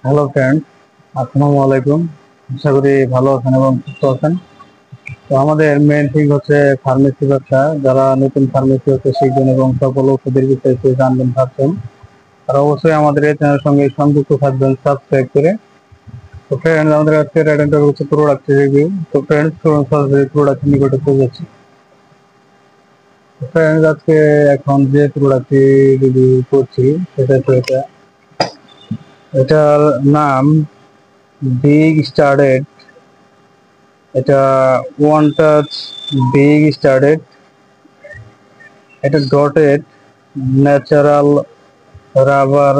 Hello friend, আসসালামু আলাইকুম। আশা করি ভালো আছেন এবং সুস্থ আছেন। তো আমাদের মেইন থিং হচ্ছে ফার্মেসি ব্যবসা। যারা নতুন ফার্মেসি হচ্ছে শিখবেন এবং সকল ওষুধের বিষয়ে জানবেন ভাবছেন, তারা অবশ্যই আমাদের এই চ্যানেলের সঙ্গে সংযুক্ত থাকবেন সাবস্ক্রাইব করে। তো ফ্রেন্ড, আমাদের আজকে অ্যাটেন্ডার হচ্ছে প্রোডাক্ট রিভিউ। তো ফ্রেন্ড, সরাসরি প্রোডাক্ট নিকটে চলে যাচ্ছি। ফ্রেন্ড, আজকে এখন যে প্রোডাক্টটি রিভিউ করছি সেটা হচ্ছে এটার নাম বিগ স্টার্টেড। এটা ওয়ান টাচ বিগ স্টার্টেড। এটা dotted natural rubber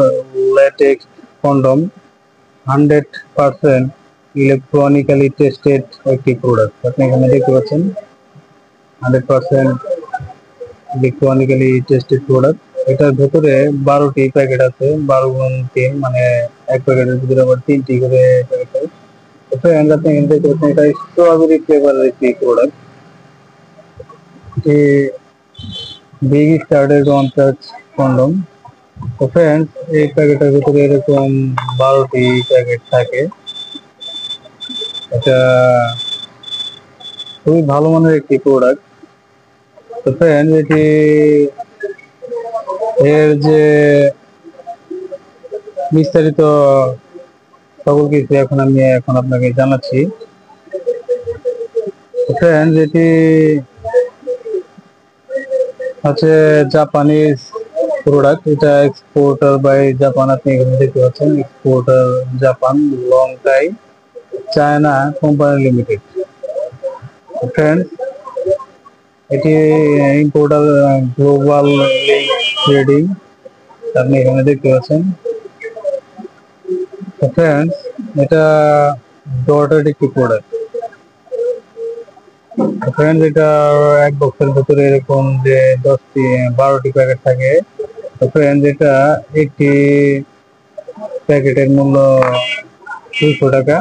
latex condom, 100% electronically tested একটি প্রোডাক্ট। আপনি এখানে দেখতে পাচ্ছেন 100% ইলেকট্রনিক্যালি টেস্টেড প্রোডাক্ট। এটার ভেতরে 12টি প্যাকেট আছে, 12 × 3, মানে এক প্যাকেটের ভিতরে আবার 3টি করে প্যাকেট আছে। আপনি এখানে দেখতে পাচ্ছেন এটা স্ট্রবেরি ফ্লেভারের একটি product. Big started one touch condom. তো ফ্রেন্ডস, এই প্যাকেটের ভিতরে এরকম 12টি প্যাকেট থাকে। এটা খুবই ভালো মানের একটি প্রোডাক্ট। তো ফ্রেন্ডস, এর যে বিস্তারিত সকল কিছু এখন আপনাকে জানাচ্ছি। তো ফ্রেন্ডস, এটি হচ্ছে জাপানিজ প্রোডাক্ট। এটা এক্সপোর্টার বাই জাপান। আপনি এখানে দেখতে পাচ্ছেন এক্সপোর্টার জাপান, লং টাই চায়না কোম্পানি লিমিটেড। ফ্রেন্ডস, এটি ইম্পোর্টার গ্লোবাল লিঙ্ক ট্রেডিং। আপনি এখানে দেখতে পাচ্ছেন। ফ্রেন্ডস, এটা ডটেড একটি প্রোডাক্ট। ফ্রেন্ডস, এটা এক বক্সের ভিতরে এরকম যে 12টি প্যাকেট থাকে। তো ফ্রেন্ডস, এটা একটি প্যাকেটের মূল্য 200 টাকা।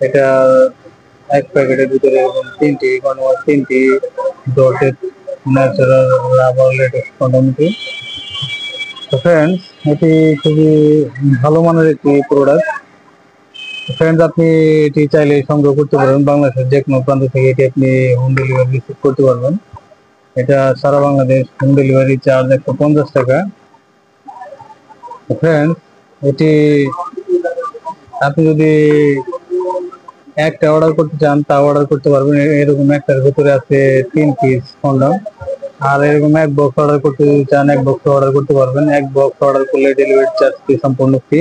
এটা এক প্যাকেটের ভিতরে এরকম 3টি dotted natural rubber LaTeX condom. তো ফ্রেন্ডস, এটি খুবই ভালো মানের একটি প্রোডাক্ট। ফ্রেন্ডস, আপনি এটি চাইলে সংগ্রহ করতে পারবেন। বাংলাদেশের যে কোনো প্রান্ত থেকে এটি আপনি হোম ডেলিভারি রিসিভ করতে পারবেন। এটা সারা বাংলাদেশ হোম ডেলিভারি চার্জ 150 টাকা। ফ্রেন্ডস, এটি আপনি যদি একটা অর্ডার করতে চান তা অর্ডার করতে পারবেন। এরকম একটার ভিতরে আছে 3 পিস কন্ডম। আর এরকম এক বক্স অর্ডার করতে চান, এক বক্স অর্ডার করতে পারবেন। এক বক্স অর্ডার করলে ডেলিভারি চার্জ সম্পূর্ণ ফ্রি।